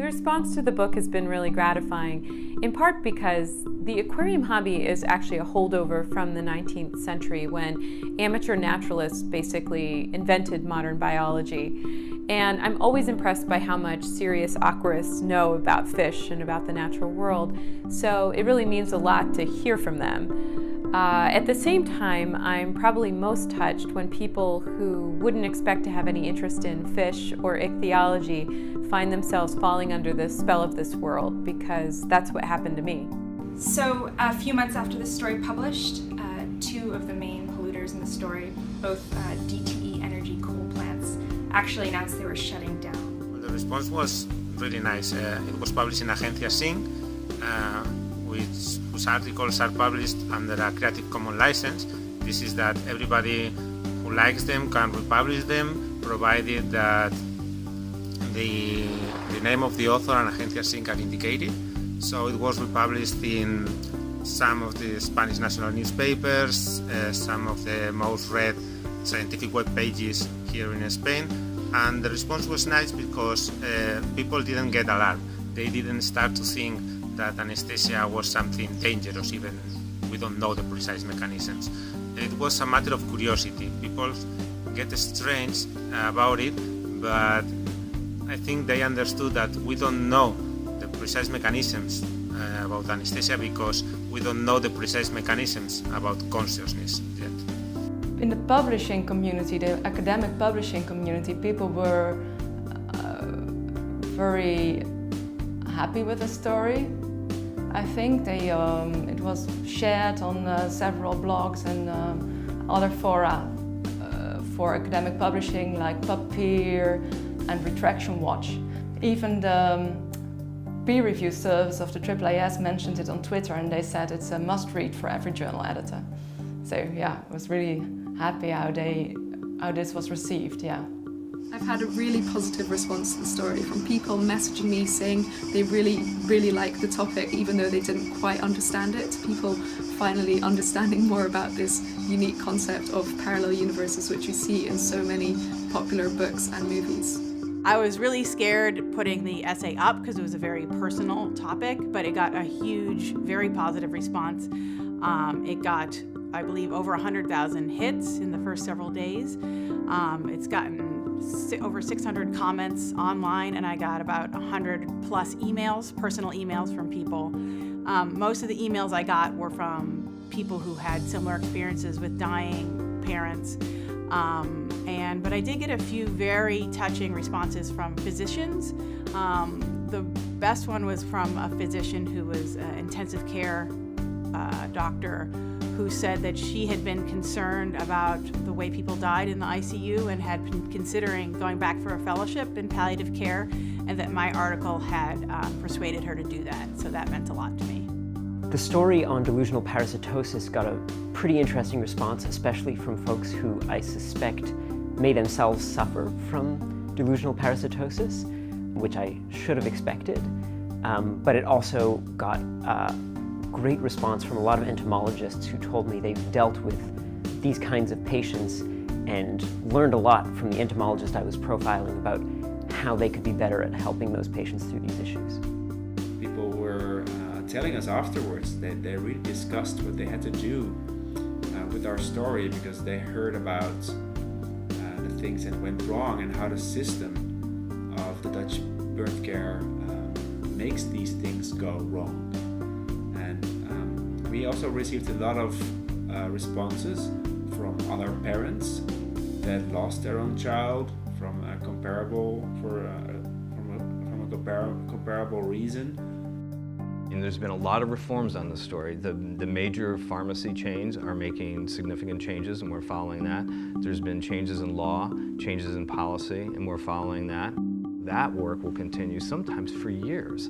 The response to the book has been really gratifying, in part because the aquarium hobby is actually a holdover from the 19th century when amateur naturalists basically invented modern biology. And I'm always impressed by how much serious aquarists know about fish and about the natural world, so it really means a lot to hear from them. At the same time, I'm probably most touched when people who wouldn't expect to have any interest in fish or ichthyology find themselves falling under the spell of this world, because that's what happened to me. So a few months after the story published, two of the main polluters in the story, both DTE energy coal plants, actually announced they were shutting down. Well, the response was really nice. It was published in Agencia Sync, whose articles are published under a Creative Commons license. This is that everybody who likes them can republish them, provided that the name of the author and Agencia Sync are indicated. So it was republished in some of the Spanish national newspapers, some of the most read scientific web pages here in Spain, and the response was nice because people didn't get alarmed. They didn't start to think that anesthesia was something dangerous, even we don't know the precise mechanisms. It was a matter of curiosity. People get strange about it, but I think they understood that we don't know the precise mechanisms about anesthesia because we don't know the precise mechanisms about consciousness yet. In the publishing community, the academic publishing community, people were very happy with the story. I think it was shared on several blogs and other fora for academic publishing like PubPeer and Retraction Watch. Even the peer review service of the AAAS mentioned it on Twitter, and they said it's a must-read for every journal editor. So yeah, I was really happy how this was received. Yeah. I've had a really positive response to the story from people messaging me saying they really like the topic even though they didn't quite understand it. People finally understanding more about this unique concept of parallel universes which we see in so many popular books and movies. I was really scared putting the essay up because it was a very personal topic, but it got a huge, very positive response. It got, I believe, over 100,000 hits in the first several days. It's gotten over 600 comments online, and I got about 100 plus emails, personal emails from people. Most of the emails I got were from people who had similar experiences with dying parents. But I did get a few very touching responses from physicians. The best one was from a physician who was an intensive care doctor who said that she had been concerned about the way people died in the ICU and had been considering going back for a fellowship in palliative care, and that my article had persuaded her to do that. So that meant a lot to me. The story on delusional parasitosis got a pretty interesting response, especially from folks who I suspect may themselves suffer from delusional parasitosis, which I should have expected. But it also got great response from a lot of entomologists who told me they've dealt with these kinds of patients and learned a lot from the entomologist I was profiling about how they could be better at helping those patients through these issues. People were telling us afterwards that they really discussed what they had to do with our story because they heard about the things that went wrong and how the system of the Dutch birth care makes these things go wrong. And we also received a lot of responses from other parents that lost their own child from a comparable reason. And there's been a lot of reforms on this story. The major pharmacy chains are making significant changes, and we're following that. There's been changes in law, changes in policy, and we're following that. That work will continue sometimes for years.